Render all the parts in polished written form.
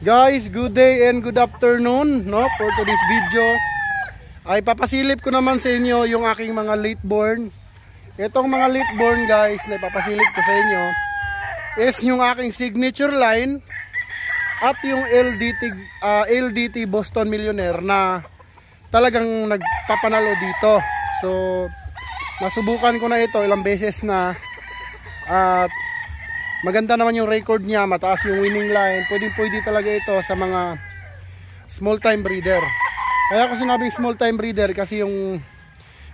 Guys, good day and good afternoon, no? For today's video ay papasilip ko naman sa inyo yung aking mga late born. Itong mga late born guys na ipapasilip ko sa inyo is yung aking signature line at yung LDT Boston Millionaire na talagang nagpapanalo dito. So nasubukan ko na ito ilang beses na at maganda naman yung record niya, mataas yung winning line. Pwede talaga ito sa mga small time breeder. Kaya ako sinabing small time breeder kasi yung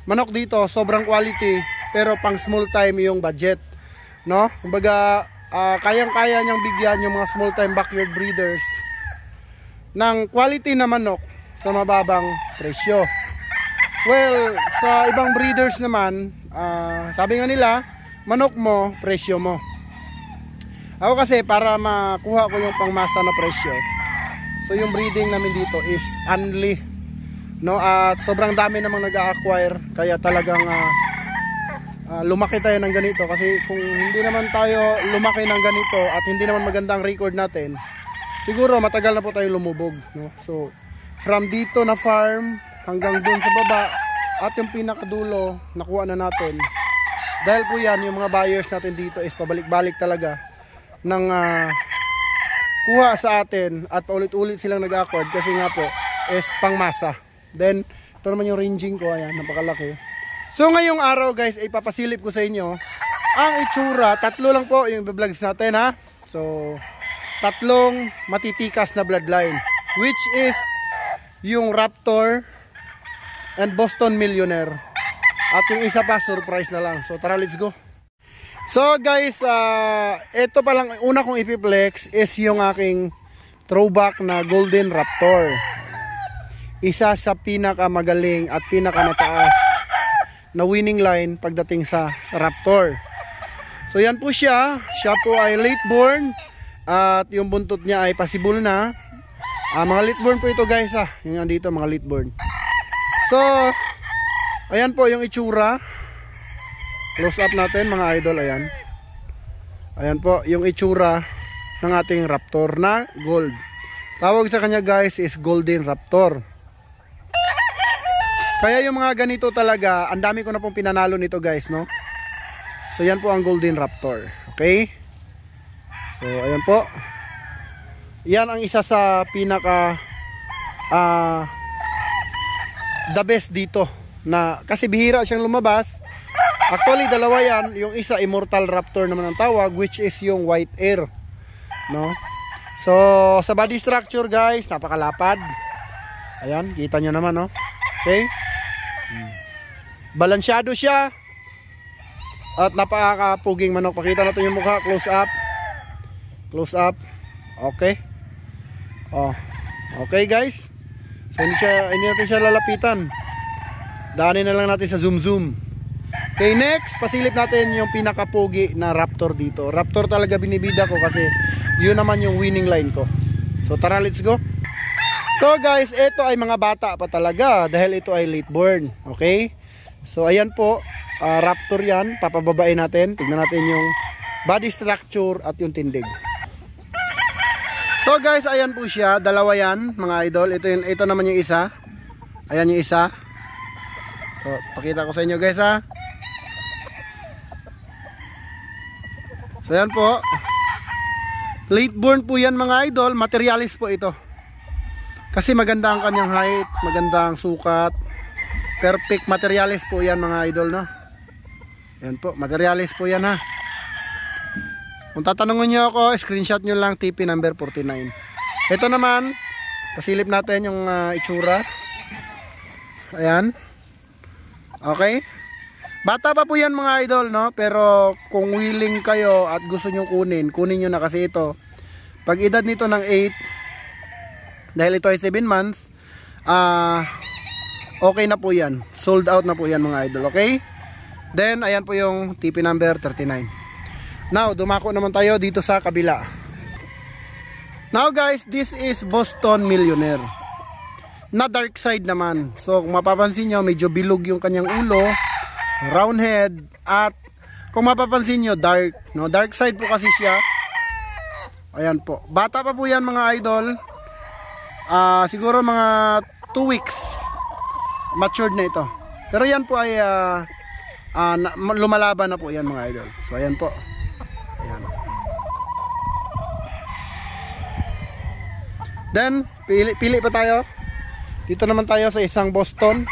manok dito sobrang quality pero pang small time yung budget, no? Kumbaga kayang-kaya niyang bigyan yung mga small time backyard breeders ng quality na manok sa mababang presyo. Well, sa ibang breeders naman, sabi nga nila, manok mo, presyo mo. Ako kasi para makuha ko yung pangmasa na presyo, so yung breeding namin dito is only, no? At sobrang dami namang nag-a-acquire, kaya talagang lumaki tayo ng ganito. Kasi kung hindi naman tayo lumaki ng ganito at hindi naman magandang record natin, siguro matagal na po tayong lumubog, no? So from dito na farm hanggang dun sa baba at yung pinakadulo nakuha na natin. Dahil po yan, yung mga buyers natin dito is pabalik-balik talaga ng kuha sa atin at paulit-ulit silang nag-accord kasi nga po is pangmasa. Then ito naman yung ranging ko, ayan, napakalaki. So ngayong araw guys ay papasilip ko sa inyo ang itsura. Tatlo lang po yung vlogs natin, ha. So tatlong matitikas na bloodline, which is yung Raptor and Boston Millionaire. At yung isa pa surprise na lang. So tara, let's go. So guys, ito pa lang una kong ipiplex is yung aking throwback na Golden Raptor. Isa sa pinakamagaling at pinakamataas na winning line pagdating sa Raptor. So yan po siya. Siya po ay late born at yung buntot niya ay possible na. Mga late born po ito guys, yung andito mga late born. So ayan po yung itsura. Close up natin mga idol, ayan. Ayan po yung itsura ng ating Raptor na gold. Tawag sa kanya guys is Golden Raptor. Kaya yung mga ganito talaga, ang dami ko na pong pinanalo nito guys, no? So yan po ang Golden Raptor. Okay? So ayan po. Yan ang isa sa pinaka the best dito na kasi bihira siyang lumabas. Actually dalawa yan, yung isa Immortal Raptor naman ang tawag, which is yung white air, no? So sa body structure guys, napakalapad. Ayan, kita nyo naman, no? Okay, balansyado siya at napakapuging manok. Pakita natin yung mukha, close up. Close up. Okay. Okay guys. So hindi natin siya lalapitan, daanin na lang natin sa zoom. Okay, next, pasilip natin yung pinakapugi na Raptor dito. Raptor talaga binibida ko kasi yun naman yung winning line ko. So tara, let's go. So guys, ito ay mga bata pa talaga dahil ito ay late born. Okay, so ayan po, Raptor yan. Papababain natin, tignan natin yung body structure at yung tindig. So guys, ayan po siya, dalawa yan mga idol. Ito naman yung isa. Ayan yung isa. So pakita ko sa inyo guys, ha. So yan po, late born po yan mga idol. Materialis po ito kasi maganda ang kanyang height, maganda ang sukat, perfect materialis po yan mga idol, no? Yan po, materialis po yan, ha. Kung tatanungin nyo ako, screenshot nyo lang TP number 49. Ito naman, pasilip natin yung itsura. Ayan. Okay, bata pa po yan mga idol, no? Pero kung willing kayo at gusto nyo kunin nyo na kasi ito. Pag edad nito ng 8, dahil ito ay 7 months, okay na po yan. Sold out na po yan mga idol, okay? Then, ayan po yung TP number 39. Now, dumako naman tayo dito sa kabila. Now guys, this is Boston Millionaire na dark side naman. So kung mapapansin nyo, medyo bilog yung kanyang ulo, round head, at kung mapapansin nyo, dark, no? Dark side po kasi siya. Ayan po. Bata pa po yan mga idol. Siguro mga 2 weeks matured na ito. Pero yan po ay lumalaban na po yan mga idol. So ayan po. Ayan. Then pili pa tayo. Dito naman tayo sa isang Boston.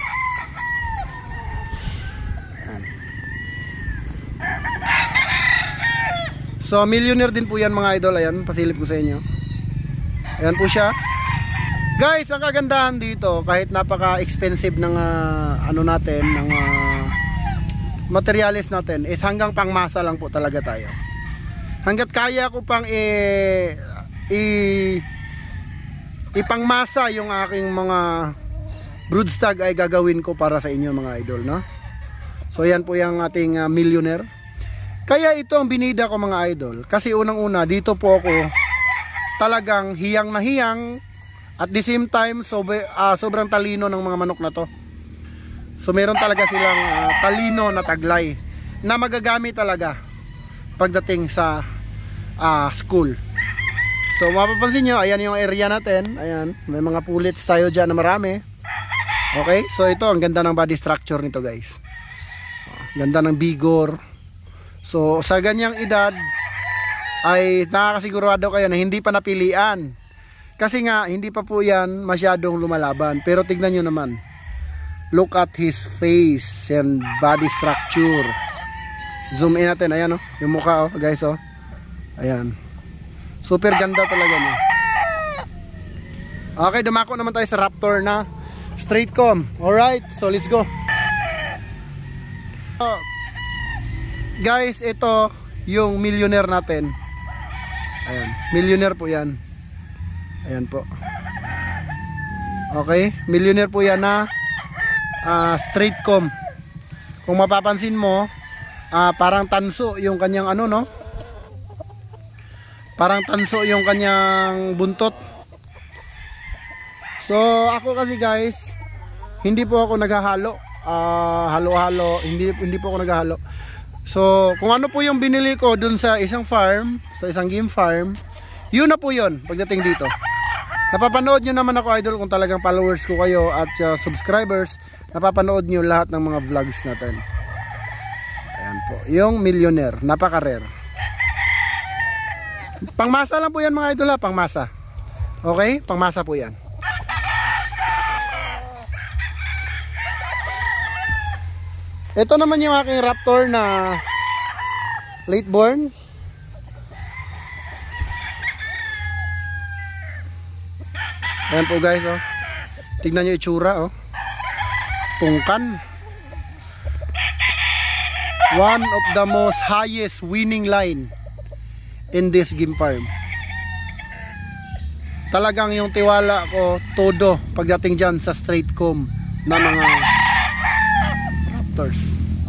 Ayan. So millionaire din po yan mga idol. Ayan, pasilip ko sa inyo. Ayan po siya. Guys, ang kagandahan dito, kahit napaka-expensive ng ano natin, ng materials natin, is hanggang pangmasa lang po talaga tayo. Hanggat kaya ko pang ipangmasa yung aking mga broodstag ay gagawin ko para sa inyo mga idol, no? So yan po yung ating millionaire. Kaya ito ang binida ko mga idol, kasi unang-una dito po ako talagang hiyang na hiyang. At the same time, sobrang talino ng mga manok na to. So meron talaga silang talino na taglay na magagamit talaga pagdating sa school. So mapapansin nyo, ayan yung area natin. Ayan, may mga pullets tayo dyan na marami. Okay, so ito, ang ganda ng body structure nito guys. Ganda ng bigor. So sa ganyang edad ay nakakasigurado kayo na hindi pa napilian. Kasi nga, hindi pa po yan masyadong lumalaban. Pero tignan nyo naman. Look at his face and body structure. Zoom in natin. Ayan, oh. Yung mukha, oh, guys, oh. Ayan. Super ganda talaga niya. Okay, dumako naman tayo sa Raptor na straight comb. Alright, so let's go. So, guys, ito yung millionaire natin. Ayan, millionaire po yan. Ayan po. Okay, millionaire po yan na straight comb. Kung mapapansin mo, parang tanso yung kanyang ano, no? Parang tanso yung kanyang buntot. So ako kasi guys, hindi po ako naghahalo. Halo-halo, hindi po ako naghahalo. So kung ano po yung binili ko dun sa isang farm, sa isang game farm, yun na po yun pagdating dito. Napapanood nyo naman ako idol kung talagang followers ko kayo at subscribers. Napapanood nyo lahat ng mga vlogs natin. Ayan po, yung millionaire, napaka-rare. Pangmasa lang po yan mga idol ha, pangmasa. Okay, pangmasa po yan. Ito naman yung aking Raptor na late born. Ayan po guys, oh. Tignan nyo itsura, oh. Pungkan. One of the most highest winning line in this game farm. Talagang yung tiwala ko todo pagdating dyan sa straight comb na mga Raptors.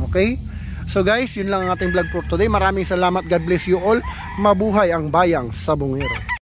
Okay? So guys, yun lang ang ating vlog for today. Maraming salamat. God bless you all. Mabuhay ang bayang Sabongero.